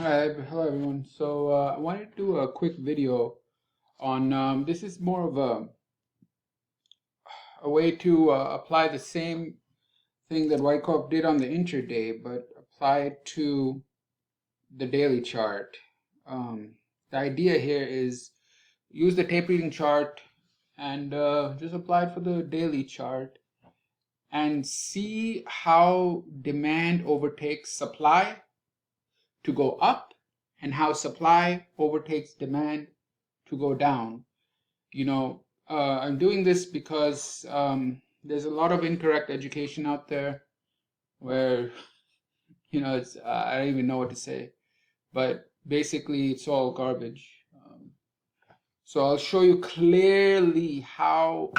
Hi, hello everyone. So I wanted to do a quick video on this is more of a way to apply the same thing that Wyckoff did on the intraday, but apply it to the daily chart. The idea here is use the tape reading chart and just apply it for the daily chart and see how demand overtakes supply to go up and how supply overtakes demand to go down. I'm doing this because there's a lot of incorrect education out there where, it's I don't even know what to say, but basically it's all garbage. So I'll show you clearly how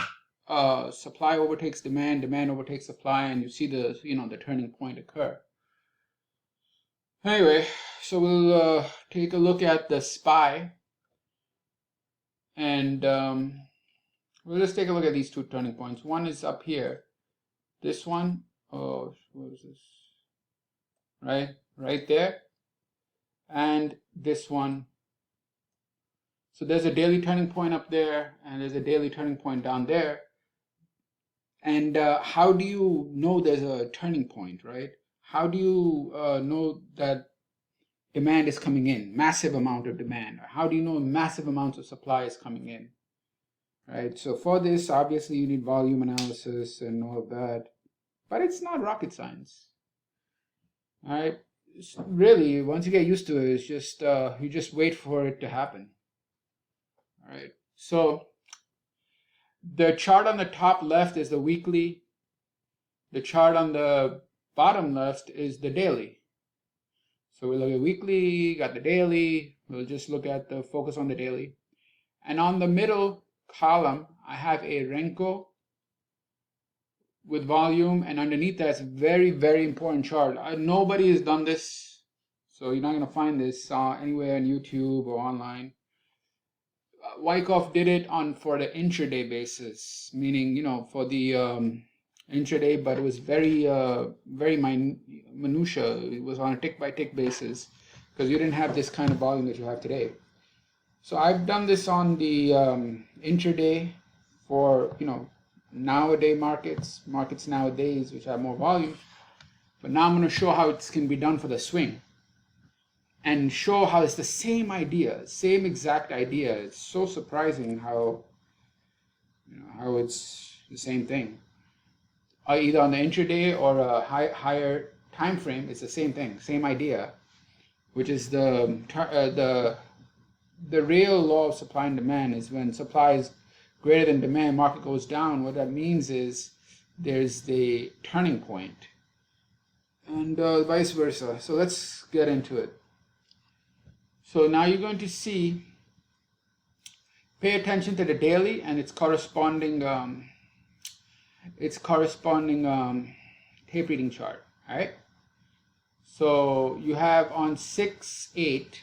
supply overtakes demand, demand overtakes supply, and you see the turning point occur. Anyway, so we'll take a look at the SPY, and we'll just take a look at these two turning points. One is up here. This one, oh, what is this? Right there. And this one. So there's a daily turning point up there, and there's a daily turning point down there. And how do you know there's a turning point, right? How do you know that demand is coming in, massive amount of demand? How do you know massive amounts of supply is coming in? Right, so for this, obviously you need volume analysis and all of that, but it's not rocket science. All right, really, once you get used to it, it's just you just wait for it to happen. All right, so the chart on the top left is the weekly. The chart on the bottom left is the daily. So we look at weekly, got the daily. We'll just look at the focus on the daily, and on the middle column, I have a Renko with volume, and underneath that's very, very important chart. Nobody has done this, so you're not going to find this anywhere on YouTube or online. Wyckoff did it for the intraday basis, meaning for the intraday, but it was very very minutia. It was on a tick by tick basis because you didn't have this kind of volume that you have today. So I've done this on the intraday for nowadays markets nowadays, which have more volume. But now I'm going to show how it can be done for the swing, and show how it's the same idea, same exact idea. It's so surprising how how it's the same thing. Either on the intraday or a higher time frame, it's the same thing, same idea, which is the real law of supply and demand. Is when supply is greater than demand, market goes down. What that means is there's the turning point, and vice versa. So let's get into it. So now you're going to see, pay attention to the daily and its corresponding tape reading chart. All right. So you have on 6/8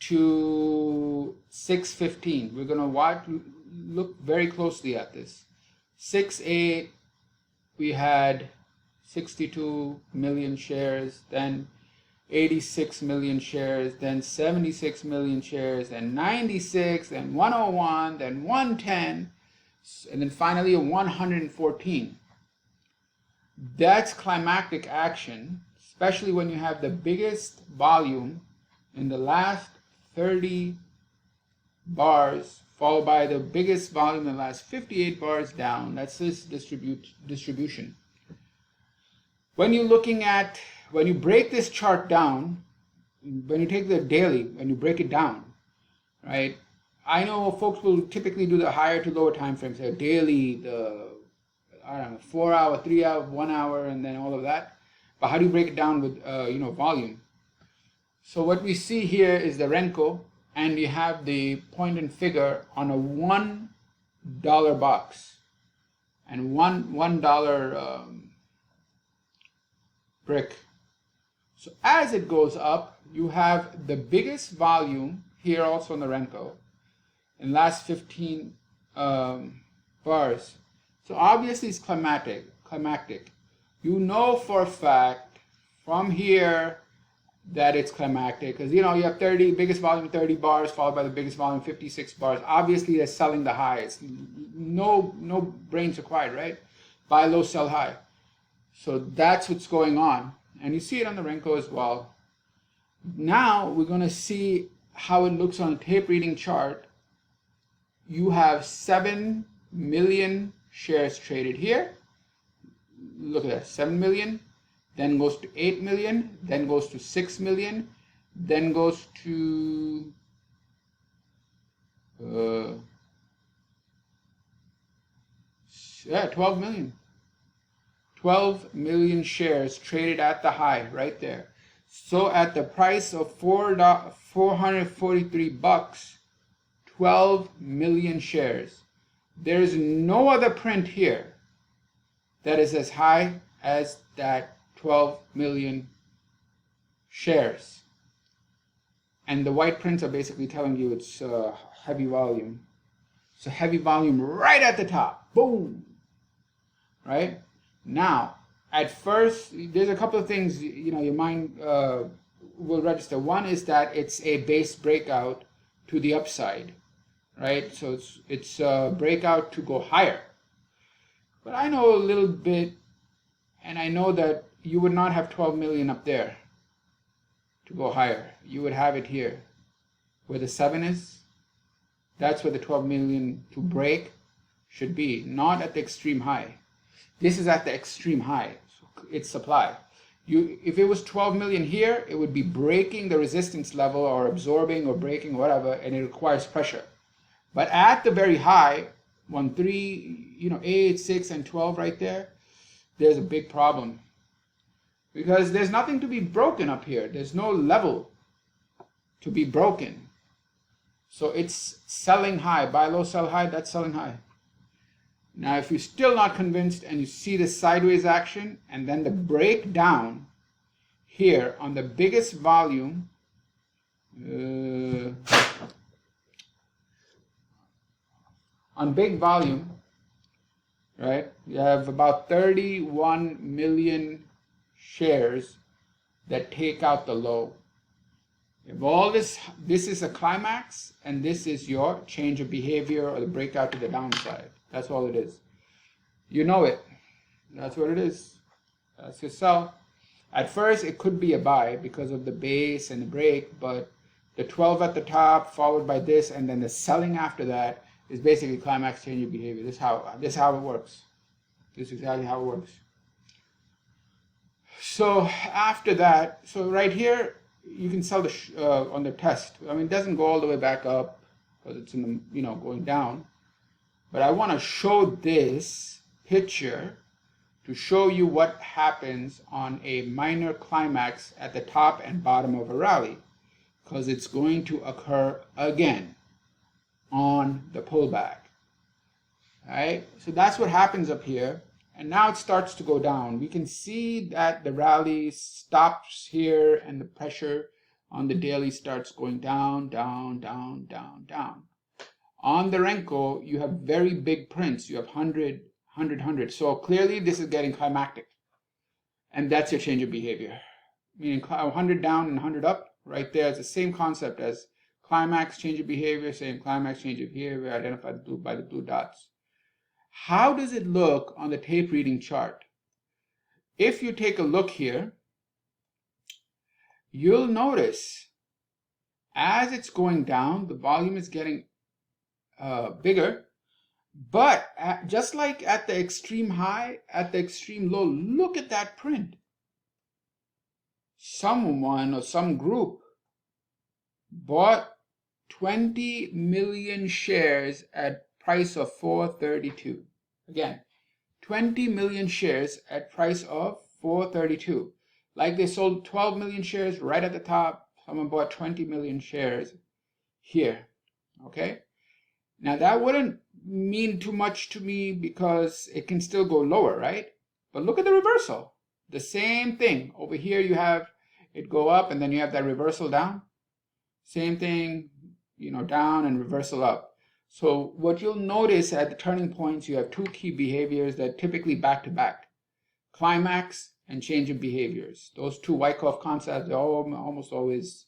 to 6/15. We're gonna look very closely at this. 6/8, we had 62 million shares, then 86 million shares, then 76 million shares, then 96, then 101, then 110, and then finally a 114. That's climactic action, especially when you have the biggest volume in the last 30 bars, followed by the biggest volume in the last 58 bars down. That's this distribution. When you break this chart down, when you take the daily and you break it down, right? I know folks will typically do the higher to lower time frames. So daily, the 4 hour, 3 hour, 1 hour, and then all of that. But how do you break it down with volume? So what we see here is the Renko, and you have the point and figure on a $1 box and $1 brick. So as it goes up, you have the biggest volume here also on the Renko in last 15 bars. So obviously it's climactic. You know for a fact from here that it's climactic, because you have 30 biggest volume 30 bars followed by the biggest volume 56 bars. Obviously they're selling the high. It's no brains required, right? Buy low, sell high. So that's what's going on, and you see it on the Renko as well. Now we're going to see how it looks on a tape reading chart. You have 7 million shares traded here. Look at that, 7 million, then goes to 8 million, then goes to 6 million, then goes to 12 million. 12 million shares traded at the high right there. So at the price of $443, 12 million shares. There's no other print here that is as high as that 12 million shares. And the white prints are basically telling you it's heavy volume. So heavy volume right at the top. Boom! Right? Now, at first, there's a couple of things, your mind will register. One is that it's a base breakout to the upside, right? So it's a breakout to go higher. But I know a little bit, and I know that you would not have 12 million up there to go higher. You would have it here, where the 7 is. That's where the 12 million to break should be, not at the extreme high. This is at the extreme high. So it's supply. If it was 12 million here, it would be breaking the resistance level or absorbing or breaking, whatever, and it requires pressure. But at the very high, 1, 3, 8, 6, and 12 right there, there's a big problem. Because there's nothing to be broken up here. There's no level to be broken. So it's selling high. Buy low, sell high, that's selling high. Now, if you're still not convinced and you see the sideways action and then the breakdown here on the biggest volume, on big volume, right, you have about 31 million shares that take out the low. If all this is a climax and this is your change of behavior or the breakout to the downside. That's all it is. You know it. That's what it is. That's your sell. At first, it could be a buy because of the base and the break, but the 12 at the top followed by this and then the selling after that is basically climax change of behavior. This is how it works. This is exactly how it works. So after that, so right here, you can sell the on the test. I mean, it doesn't go all the way back up because it's in the, going down. But I want to show this picture to show you what happens on a minor climax at the top and bottom of a rally, because it's going to occur again on the pullback. All right, so that's what happens up here, and now it starts to go down. We can see that the rally stops here and the pressure on the daily starts going down, down, down, down, down. On the Renko, you have very big prints. You have 100, 100, 100. So clearly this is getting climactic. And that's your change of behavior. Meaning 100 down and 100 up, right there is the same concept as climax change of behavior, same climax change of behavior identified by the blue dots. How does it look on the tape reading chart? If you take a look here, you'll notice as it's going down, the volume is getting bigger, but just like at the extreme high, at the extreme low, look at that print. Someone or some group bought 20 million shares at price of 432. Again, 20 million shares at price of 432. Like they sold 12 million shares right at the top, someone bought 20 million shares here. Okay? Now that wouldn't mean too much to me because it can still go lower, right? But look at the reversal. The same thing. Over here you have it go up and then you have that reversal down. Same thing, down and reversal up. So what you'll notice at the turning points, you have two key behaviors that typically back to back. Climax and change of behaviors. Those two Wyckoff concepts are almost always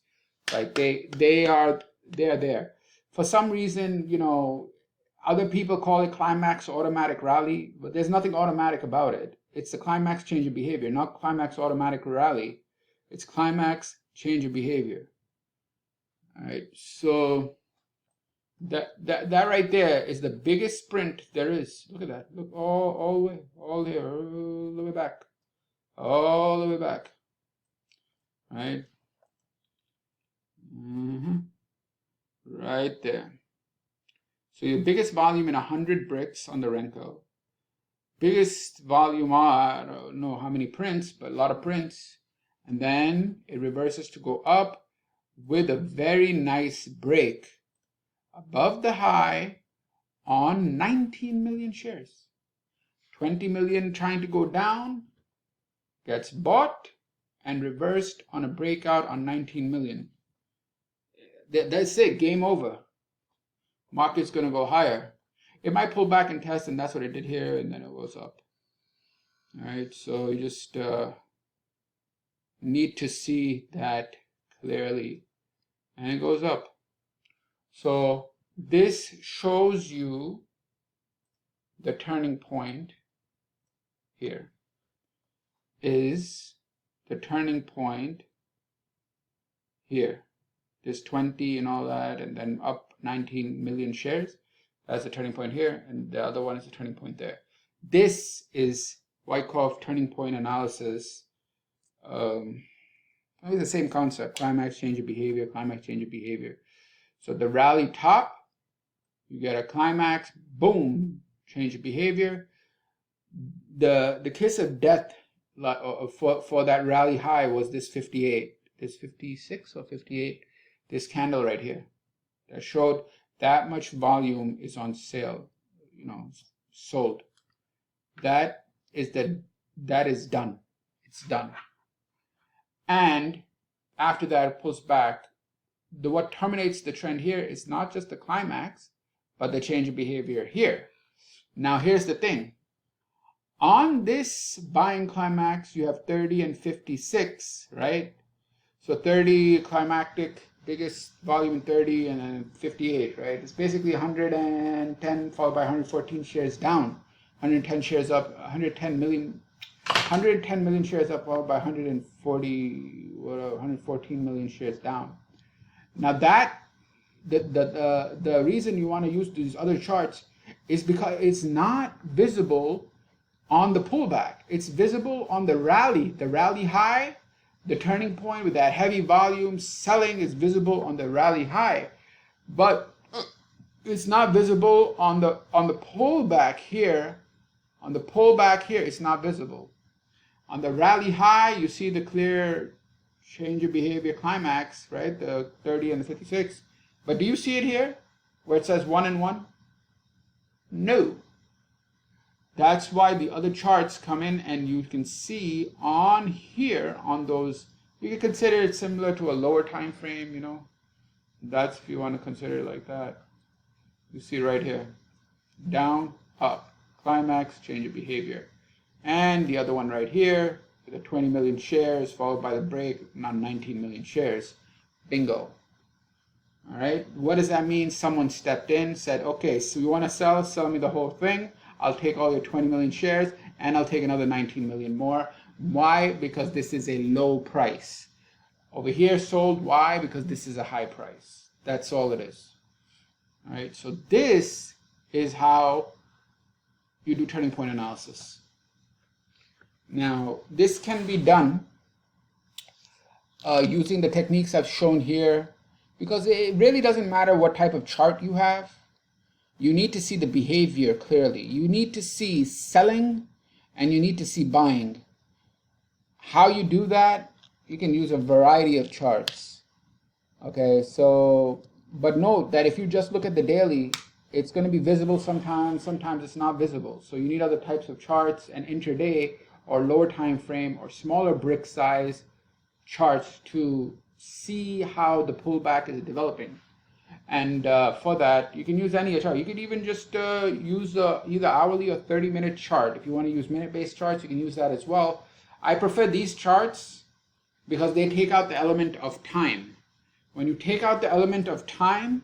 like they are there. For some reason, other people call it climax automatic rally, but there's nothing automatic about it. It's the climax change of behavior, not climax automatic rally. It's climax change of behavior. All right, so that right there is the biggest sprint there is. Look at that. Look all the way, all here, all the way back, all the way back. All right. Right there. So your biggest volume in 100 bricks on the Renko. Biggest volume, I don't know how many prints, but a lot of prints. And then it reverses to go up with a very nice break above the high on 19 million shares. 20 million trying to go down, gets bought and reversed on a breakout on 19 million. That's it, game over. Market's going to go higher. It might pull back and test, and that's what it did here, and then it goes up. All right, so you just need to see that clearly, and it goes up. So this shows you the turning point here. Is the turning point here. This 20 and all that, and then up 19 million shares. That's the turning point here, and the other one is the turning point there. This is Wyckoff turning point analysis. It's the same concept: climax change of behavior, climax change of behavior. So the rally top, you get a climax, boom, change of behavior. The kiss of death for that rally high was this 58, this 56 or 58. This candle right here that showed that much volume is on sale, sold. That is done. It's done. And after that, it pulls back. What terminates the trend here is not just the climax, but the change of behavior here. Now, here's the thing. On this buying climax, you have 30 and 56, right? So 30 climactic, biggest volume in 30, and then 58, right? It's basically 110 followed by 114 shares down, 110 shares up, 110 million shares up, followed by 114 million shares down. Now that the reason you want to use these other charts is because it's not visible on the pullback. It's visible on the rally high. The turning point with that heavy volume selling is visible on the rally high, but it's not visible on the pullback here. On the pullback here, it's not visible. On the rally high, you see the clear change of behavior climax, right? The 30 and the 56. But do you see it here where it says 1 and 1? No. That's why the other charts come in, and you can see on here, on those, you can consider it similar to a lower time frame, That's if you want to consider it like that. You see right here, down, up, climax, change of behavior. And the other one right here, with the 20 million shares, followed by the break, not 19 million shares. Bingo. All right, what does that mean? Someone stepped in, said, okay, so you want to sell me the whole thing. I'll take all your 20 million shares, and I'll take another 19 million more. Why? Because this is a low price. Over here sold. Why? Because this is a high price. That's all it is. All right, so this is how you do turning point analysis. Now, this can be done using the techniques I've shown here, because it really doesn't matter what type of chart you have. You need to see the behavior clearly. You need to see selling and you need to see buying. How you do that, you can use a variety of charts. Okay, so, but note that if you just look at the daily, it's going to be visible sometimes it's not visible. So you need other types of charts, and intraday or lower time frame or smaller brick size charts to see how the pullback is developing. And for that, you can use any chart. You could even just use either hourly or 30-minute chart. If you want to use minute-based charts, you can use that as well. I prefer these charts because they take out the element of time. When you take out the element of time,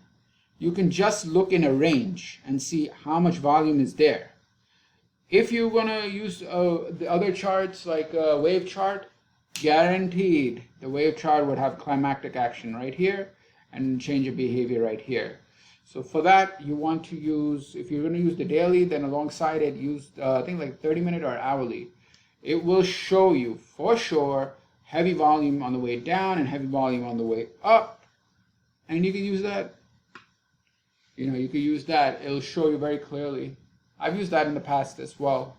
you can just look in a range and see how much volume is there. If you're going to use the other charts like a wave chart, guaranteed the wave chart would have climactic action right here and change of behavior right here. So for that, you want to use, if you're going to use the daily, then alongside it, use I think like 30-minute or hourly. It will show you for sure heavy volume on the way down and heavy volume on the way up. And you can use that. You know, you can use that. It'll show you very clearly. I've used that in the past as well.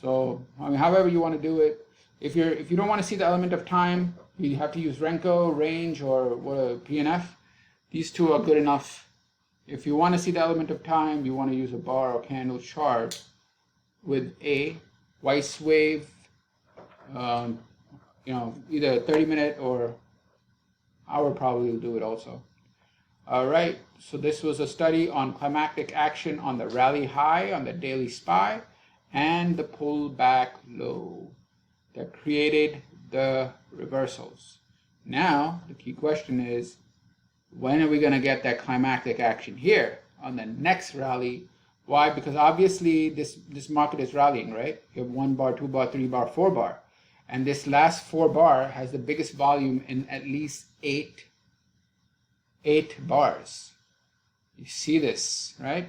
So, I mean, however you want to do it. If you don't want to see the element of time, you have to use Renko, range, or PNF. These two are good enough. If you want to see the element of time, you want to use a bar or candle chart with a Weiss wave, you know, either 30-minute or hour probably will do it also. All right, so this was a study on climactic action on the rally high, on the daily SPY, and the pullback low that created the reversals. Now, the key question is, when are we going to get that climactic action here on the next rally? Why? Because obviously this market is rallying, right? You have 1 bar, 2 bar, 3 bar, 4 bar. And this last 4 bar has the biggest volume in at least 8 bars. You see this, right?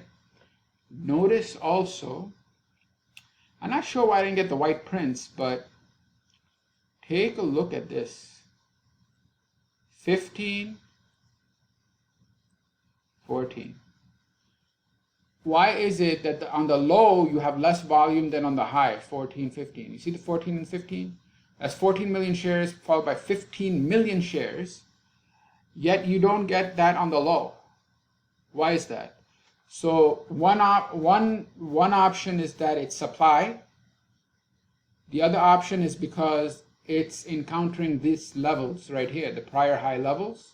Notice also, I'm not sure why I didn't get the white prints, but take a look at this. 15, 14. Why is it that on the low you have less volume than on the high, 14, 15? You see the 14 and 15? That's 14 million shares followed by 15 million shares, yet you don't get that on the low. Why is that? So one option is that it's supply. The other option is because it's encountering these levels right here, the prior high levels.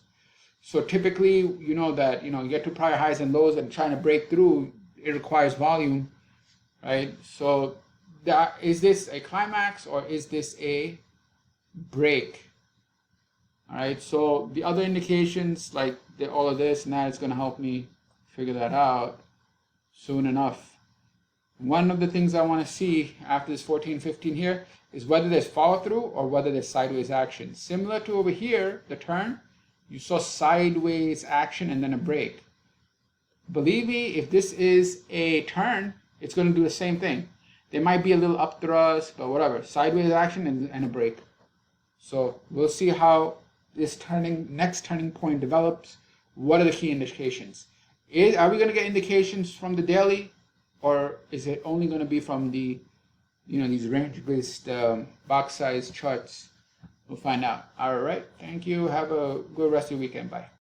So typically, you know that, you get to prior highs and lows and trying to break through, it requires volume, right? So is this a climax or is this a break? All right, so the other indications like all of this and that is going to help me figure that out soon enough. One of the things I want to see after this 14, 15 here is whether there's follow through or whether there's sideways action. Similar to over here, the turn, you saw sideways action and then a break. Believe me, if this is a turn, it's going to do the same thing. There might be a little up thrust, but whatever. Sideways action and a break. So we'll see how this next turning point develops. What are the key indications? Are we going to get indications from the daily, or is it only going to be from the, these range-based box size charts? We'll find out. All right. Thank you. Have a good rest of your weekend. Bye.